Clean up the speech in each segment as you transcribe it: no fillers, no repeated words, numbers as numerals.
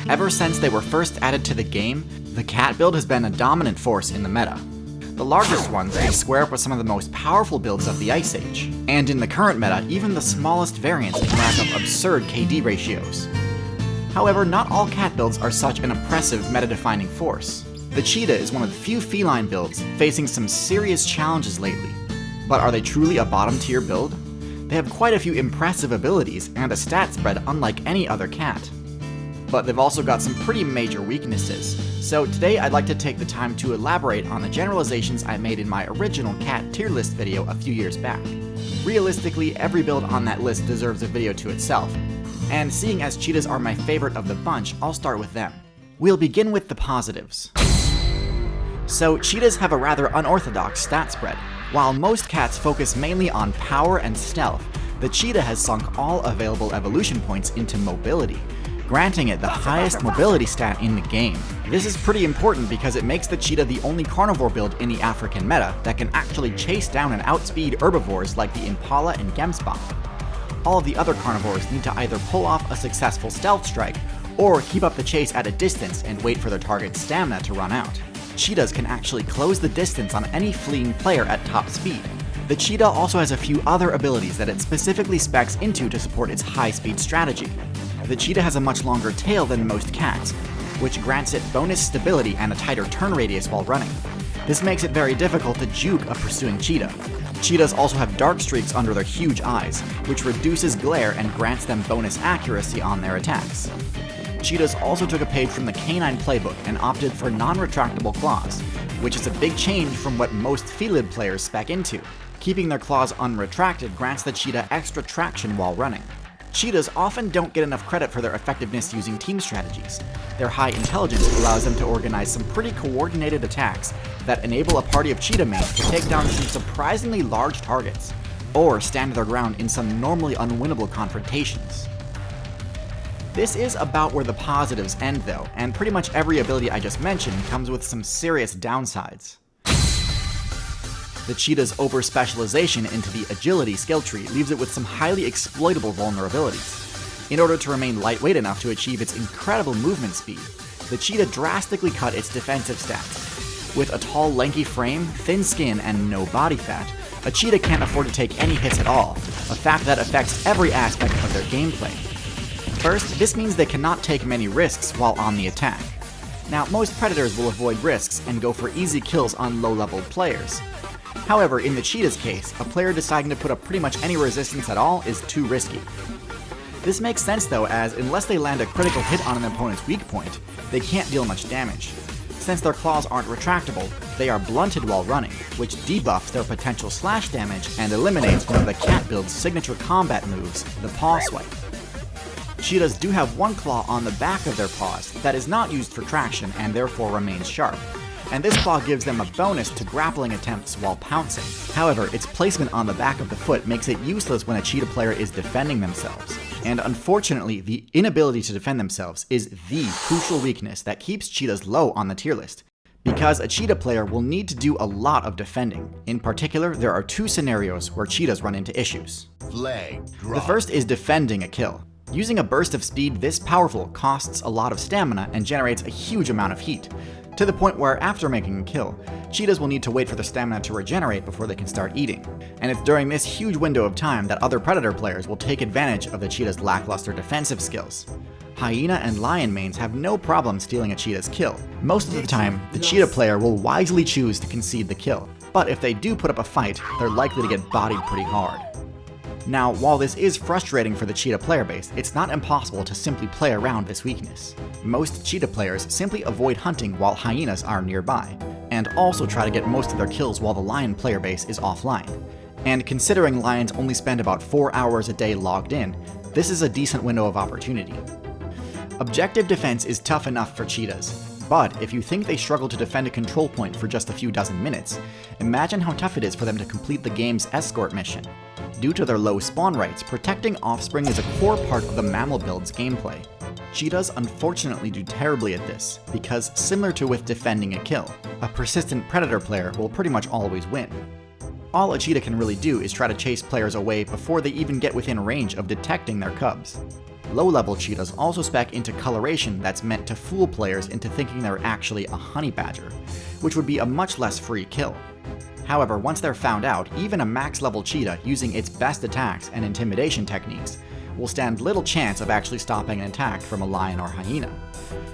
Ever since they were first added to the game, the cat build has been a dominant force in the meta. The largest ones can square up with some of the most powerful builds of the Ice Age, and in the current meta, even the smallest variants can rack up absurd KD ratios. However, not all cat builds are such an impressive meta-defining force. The cheetah is one of the few feline builds facing some serious challenges lately. But are they truly a bottom-tier build? They have quite a few impressive abilities and a stat spread unlike any other cat. But they've also got some pretty major weaknesses. So today I'd like to take the time to elaborate on the generalizations I made in my original cat tier list video a few years back. Realistically, every build on that list deserves a video to itself, and seeing as cheetahs are my favorite of the bunch, I'll start with them. We'll begin with the positives. So cheetahs have a rather unorthodox stat spread. While most cats focus mainly on power and stealth, the cheetah has sunk all available evolution points into mobility, granting it the highest mobility stat in the game. This is pretty important because it makes the cheetah the only carnivore build in the African meta that can actually chase down and outspeed herbivores like the impala and gemspot. All of the other carnivores need to either pull off a successful stealth strike or keep up the chase at a distance and wait for their target's stamina to run out. Cheetahs can actually close the distance on any fleeing player at top speed. The cheetah also has a few other abilities that it specifically specs into to support its high-speed strategy. The cheetah has a much longer tail than most cats, which grants it bonus stability and a tighter turn radius while running. This makes it very difficult to juke a pursuing cheetah. Cheetahs also have dark streaks under their huge eyes, which reduces glare and grants them bonus accuracy on their attacks. Cheetahs also took a page from the canine playbook and opted for non-retractable claws, which is a big change from what most felid players spec into. Keeping their claws unretracted grants the cheetah extra traction while running. Cheetahs often don't get enough credit for their effectiveness using team strategies. Their high intelligence allows them to organize some pretty coordinated attacks that enable a party of cheetah mates to take down some surprisingly large targets, or stand their ground in some normally unwinnable confrontations. This is about where the positives end though, and pretty much every ability I just mentioned comes with some serious downsides. The cheetah's over-specialization into the agility skill tree leaves it with some highly exploitable vulnerabilities. In order to remain lightweight enough to achieve its incredible movement speed, the cheetah drastically cut its defensive stats. With a tall, lanky frame, thin skin, and no body fat, a cheetah can't afford to take any hits at all, a fact that affects every aspect of their gameplay. First, this means they cannot take many risks while on the attack. Now, most predators will avoid risks and go for easy kills on low-level players. However, in the cheetah's case, a player deciding to put up pretty much any resistance at all is too risky. This makes sense though, as unless they land a critical hit on an opponent's weak point, they can't deal much damage. Since their claws aren't retractable, they are blunted while running, which debuffs their potential slash damage and eliminates one of the cat build's signature combat moves, the paw swipe. Cheetahs do have one claw on the back of their paws that is not used for traction and therefore remains sharp, and this claw gives them a bonus to grappling attempts while pouncing. However, its placement on the back of the foot makes it useless when a cheetah player is defending themselves. And unfortunately, the inability to defend themselves is the crucial weakness that keeps cheetahs low on the tier list, because a cheetah player will need to do a lot of defending. In particular, there are two scenarios where cheetahs run into issues. The first is defending a kill. Using a burst of speed this powerful costs a lot of stamina and generates a huge amount of heat, to the point where after making a kill, cheetahs will need to wait for their stamina to regenerate before they can start eating. And it's during this huge window of time that other predator players will take advantage of the cheetah's lackluster defensive skills. Hyena and lion mains have no problem stealing a cheetah's kill. Most of the time, the cheetah player will wisely choose to concede the kill, but if they do put up a fight, they're likely to get bodied pretty hard. Now, while this is frustrating for the cheetah player base, it's not impossible to simply play around this weakness. Most cheetah players simply avoid hunting while hyenas are nearby, and also try to get most of their kills while the lion player base is offline. And considering lions only spend about 4 hours a day logged in, this is a decent window of opportunity. Objective defense is tough enough for cheetahs, but if you think they struggle to defend a control point for just a few dozen minutes, imagine how tough it is for them to complete the game's escort mission. Due to their low spawn rates, protecting offspring is a core part of the mammal build's gameplay. Cheetahs unfortunately do terribly at this, because similar to with defending a kill, a persistent predator player will pretty much always win. All a cheetah can really do is try to chase players away before they even get within range of detecting their cubs. Low-level cheetahs also spec into coloration that's meant to fool players into thinking they're actually a honey badger, which would be a much less free kill. However, once they're found out, even a max-level cheetah using its best attacks and intimidation techniques will stand little chance of actually stopping an attack from a lion or hyena.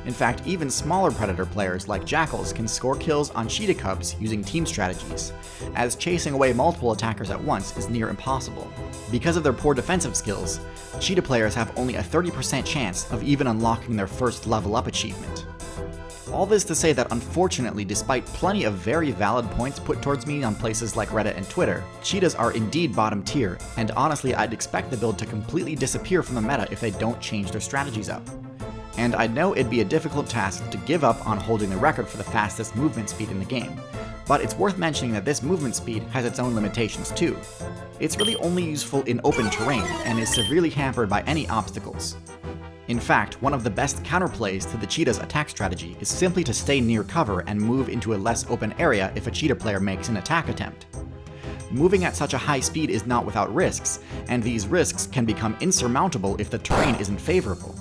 In fact, even smaller predator players like jackals can score kills on cheetah cubs using team strategies, as chasing away multiple attackers at once is near impossible. Because of their poor defensive skills, cheetah players have only a 30% chance of even unlocking their first level up achievement. All this to say that unfortunately, despite plenty of very valid points put towards me on places like Reddit and Twitter, cheetahs are indeed bottom tier, and honestly I'd expect the build to completely disappear from the meta if they don't change their strategies up. And I know it'd be a difficult task to give up on holding the record for the fastest movement speed in the game, but it's worth mentioning that this movement speed has its own limitations too. It's really only useful in open terrain and is severely hampered by any obstacles. In fact, one of the best counterplays to the cheetah's attack strategy is simply to stay near cover and move into a less open area if a cheetah player makes an attack attempt. Moving at such a high speed is not without risks, and these risks can become insurmountable if the terrain isn't favorable.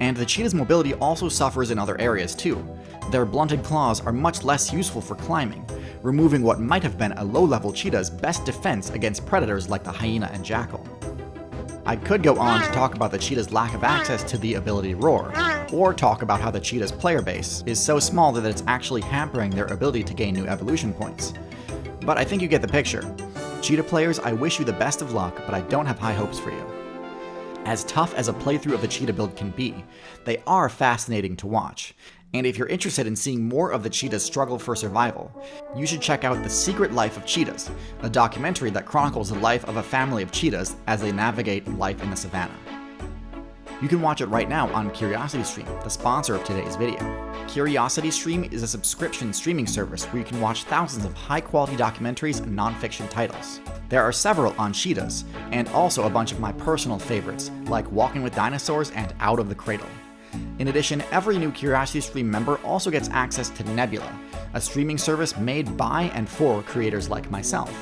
And the cheetah's mobility also suffers in other areas too. Their blunted claws are much less useful for climbing, removing what might have been a low-level cheetah's best defense against predators like the hyena and jackal. I could go on to talk about the cheetah's lack of access to the ability Roar, or talk about how the cheetah's player base is so small that it's actually hampering their ability to gain new evolution points. But I think you get the picture. Cheetah players, I wish you the best of luck, but I don't have high hopes for you. As tough as a playthrough of the cheetah build can be, they are fascinating to watch. And if you're interested in seeing more of the cheetah's struggle for survival, you should check out The Secret Life of Cheetahs, a documentary that chronicles the life of a family of cheetahs as they navigate life in the savannah. You can watch it right now on CuriosityStream, the sponsor of today's video. CuriosityStream is a subscription streaming service where you can watch thousands of high-quality documentaries and non-fiction titles. There are several on cheetahs, and also a bunch of my personal favorites, like Walking with Dinosaurs and Out of the Cradle. In addition, every new CuriosityStream member also gets access to Nebula, a streaming service made by and for creators like myself.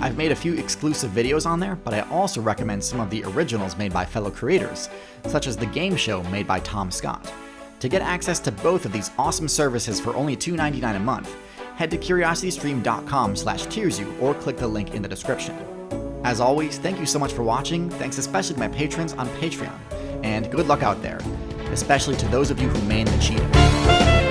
I've made a few exclusive videos on there, but I also recommend some of the originals made by fellow creators, such as The Game Show made by Tom Scott. To get access to both of these awesome services for only $2.99 a month, head to curiositystream.com/tiersu or click the link in the description. As always, thank you so much for watching, thanks especially to my patrons on Patreon, and good luck out there, especially to those of you who main the cheetah.